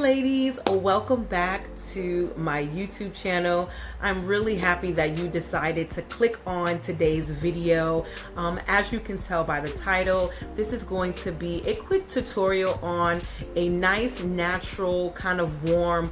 ladies, welcome back to my YouTube channel. I'm really happy that you decided to click on today's video. As you can tell by the title, this is going to be a quick tutorial on a nice natural kind of warm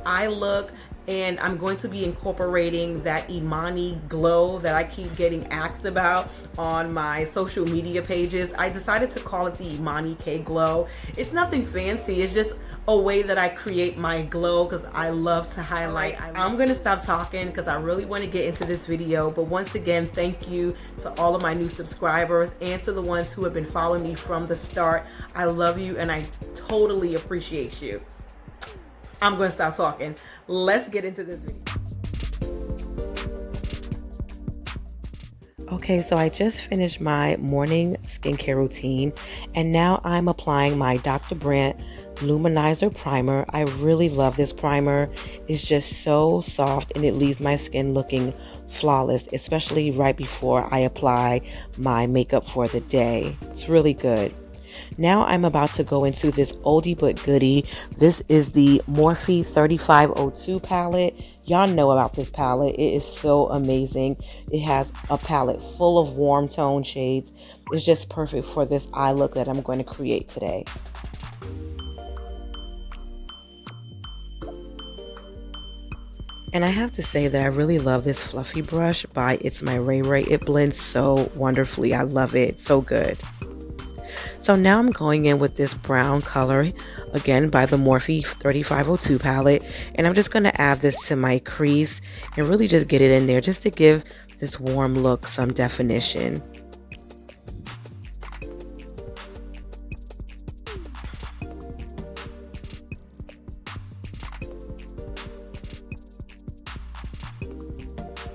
eye look. And I'm going to be incorporating that Imani glow that I keep getting asked about on my social media pages. I decided to call it the Imani K glow. It's nothing fancy, it's just a way that I create my glow because I love to highlight. I'm gonna stop talking because I really want to get into this video. But once again, thank you to all of my new subscribers and to the ones who have been following me from the start. I love you and I totally appreciate you. I'm gonna stop talking. Let's get into this video. Okay, so I just finished my morning skincare routine and now I'm applying my Dr. Brandt Luminaire Primer. I really love this primer. It's just so soft and it leaves my skin looking flawless, especially right before I apply my makeup for the day. It's really good. Now I'm about to go into this oldie but goodie. This is the Morphe 3502 palette. Y'all know about this palette. It is so amazing. It has a palette full of warm tone shades. It's just perfect for this eye look that I'm going to create today. And I have to say that I really love this fluffy brush by It's My Ray Ray. It blends so wonderfully. I love it. It's so good. So now I'm going in with this brown color, again by the Morphe 3502 palette, and I'm just going to add this to my crease and really just get it in there just to give this warm look some definition.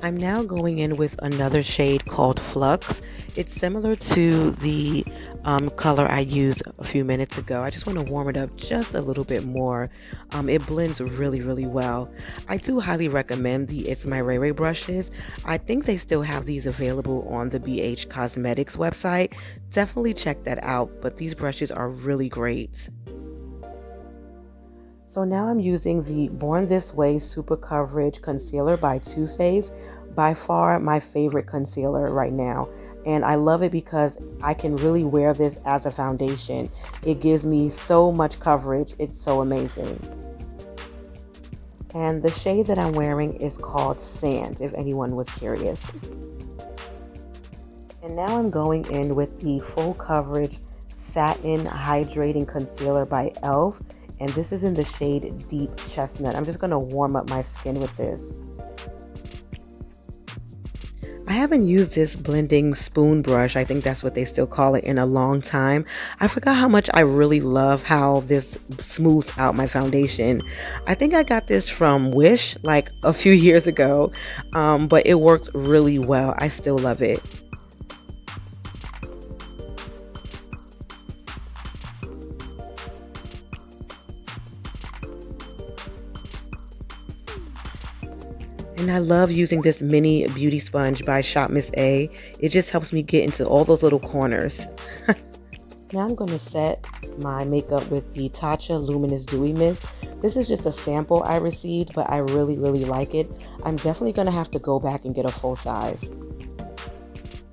I'm now going in with another shade called Flux. It's similar to the color I used a few minutes ago. I just want to warm it up just a little bit more. It blends really well. I do highly recommend the It's My Ray Ray brushes. I think they still have these available on the BH Cosmetics website. Definitely check that out, but these brushes are really great. So now I'm using the Born This Way Super Coverage Concealer by Too Faced. By far my favorite concealer right now. And I love it because I can really wear this as a foundation. It gives me so much coverage. It's so amazing. And the shade that I'm wearing is called Sand, if anyone was curious. And now I'm going in with the Full Coverage Satin Hydrating Concealer by e.l.f. And this is in the shade Deep Chestnut. I'm just going to warm up my skin with this. I haven't used this blending spoon brush, I think that's what they still call it, in a long time. I forgot how much I really love how this smooths out my foundation. I think I got this from Wish like a few years ago, but it works really well. I still love it. And I love using this mini beauty sponge by Shop Miss A. It just helps me get into all those little corners. Now I'm going to set my makeup with the Tatcha Luminous Dewy Mist. This is just a sample I received, but I really like it. I'm definitely going to have to go back and get a full size.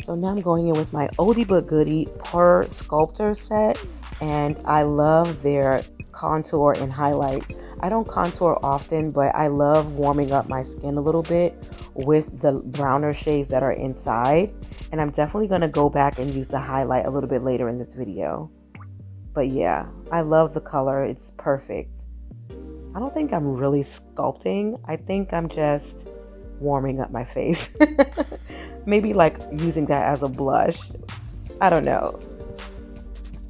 So now I'm going in with my oldie but goodie Pore Sculptor set. And I love their contour and highlight. I don't contour often, but I love warming up my skin a little bit with the browner shades that are inside. And I'm definitely going to go back and use the highlight a little bit later in this video. But yeah, I love the color. It's perfect. I don't think I'm really sculpting. I think I'm just warming up my face. Maybe like using that as a blush. I don't know.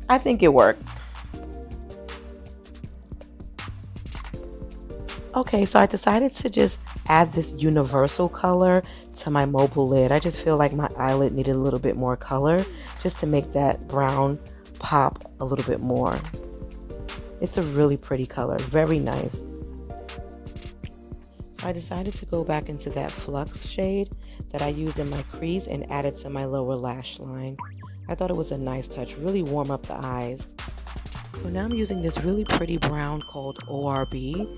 I think it worked. Okay, so I decided to just add this universal color to my mobile lid. I just feel like my eyelid needed a little bit more color just to make that brown pop a little bit more. It's a really pretty color, very nice. So I decided to go back into that Flux shade that I used in my crease and add it to my lower lash line. I thought it was a nice touch, really warm up the eyes. So now I'm using this really pretty brown called ORB.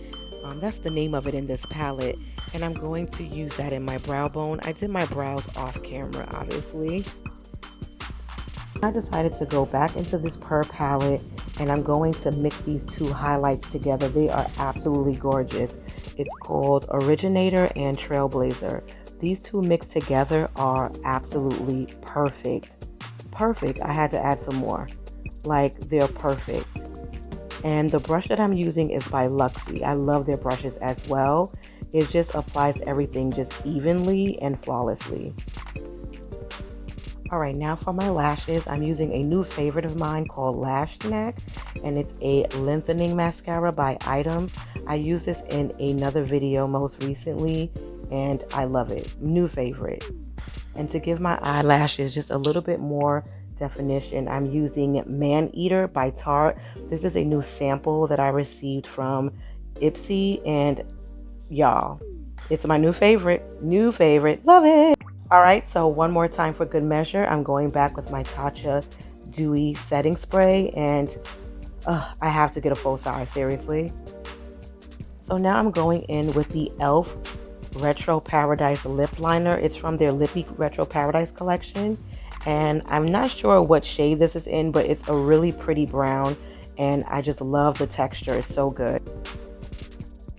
That's the name of it in this palette. And I'm going to use that in my brow bone. I did my brows off camera, obviously. I decided to go back into this Purr palette and I'm going to mix these two highlights together. They are absolutely gorgeous. It's called Originator and Trailblazer. These two mixed together are absolutely perfect. Perfect. I had to add some more. Like, they're perfect. And the brush that I'm using is by Luxie. I love their brushes as well. It just applies everything just evenly and flawlessly. Alright, now for my lashes, I'm using a new favorite of mine called Lash Snack, and it's a lengthening mascara by 𝐼𝑚. I used this in another video most recently, and I love it. New favorite. And to give my eyelashes just a little bit more definition, I'm using Maneater by Tarte. This is a new sample that I received from ipsy, and y'all, it's my new favorite. Love it. All right, so one more time for good measure, I'm going back with my Tatcha Dewy setting spray, and I have to get a full size, seriously. So now I'm going in with the e.l.f. Retro Paradise lip liner. It's from their Lippy Retro Paradise collection, and I'm not sure what shade this is in, but it's a really pretty brown, and I just love the texture. It's so good.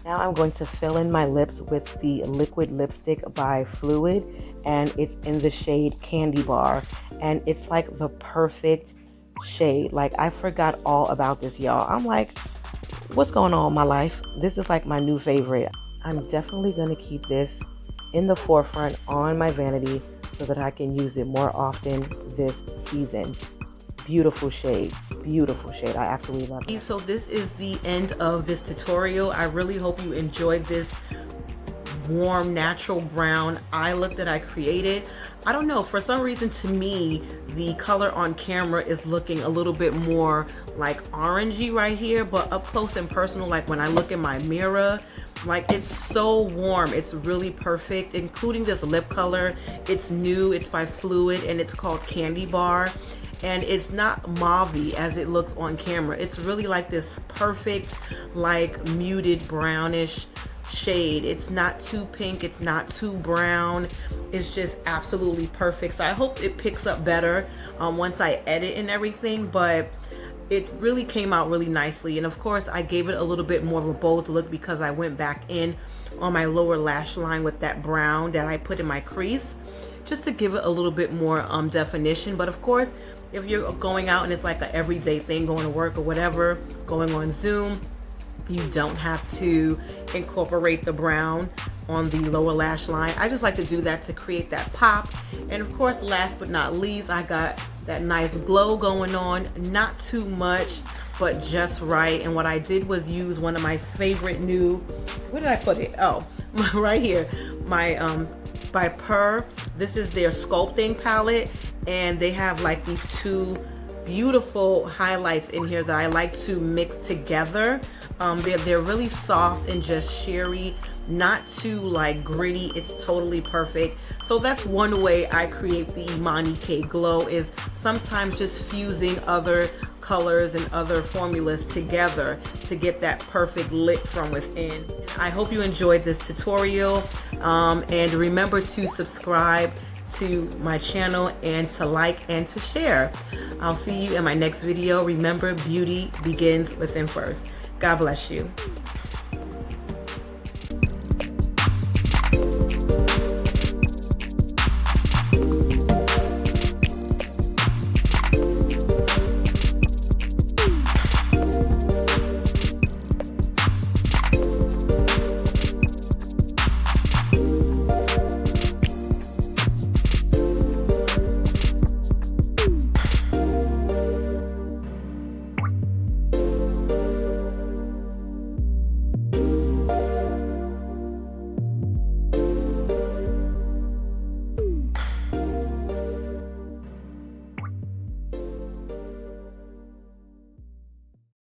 Now I'm going to fill in my lips with the liquid lipstick by Fluid, and it's in the shade Candy Bar, and it's like the perfect shade. Like, I forgot all about this, y'all. I'm like, what's going on in my life? This is like my new favorite. I'm definitely going to keep this in the forefront on my vanity so that I can use it more often this season. Beautiful shade. Beautiful shade. I absolutely love it. So this is the end of this tutorial. I really hope you enjoyed this warm natural brown eye look that I created. I don't know, for some reason to me the color on camera is looking a little bit more like orangey right here, but up close and personal, like when I look in my mirror, like, it's so warm. It's really perfect, including this lip color. It's new, it's by Fluid, and it's called Candy Bar, and it's not mauve-y as it looks on camera. It's really like this perfect, like, muted brownish shade. It's not too pink, it's not too brown. It's just absolutely perfect. So I hope it picks up better once I edit and everything, but it really came out really nicely. And of course I gave it a little bit more of a bold look because I went back in on my lower lash line with that brown that I put in my crease, just to give it a little bit more definition. But of course, if you're going out and it's like an everyday thing, going to work or whatever, going on Zoom, you don't have to incorporate the brown on the lower lash line. I just like to do that to create that pop. And of course, last but not least, I got that nice glow going on. Not too much, but just right. And what I did was use one of my favorite new, where did I put it? Oh, right here. My by Purr. This is their Sculpting Palette, and they have like these two beautiful highlights in here that I like to mix together. They're really soft and just sheery, not too like gritty. It's totally perfect. So that's one way I create the 𝐼𝑚𝑎𝑛_K glow, is sometimes just fusing other colors and other formulas together to get that perfect lit from within. I hope you enjoyed this tutorial, and remember to subscribe to my channel and to like and to share. I'll see you in my next video. Remember, beauty begins within first. God bless you.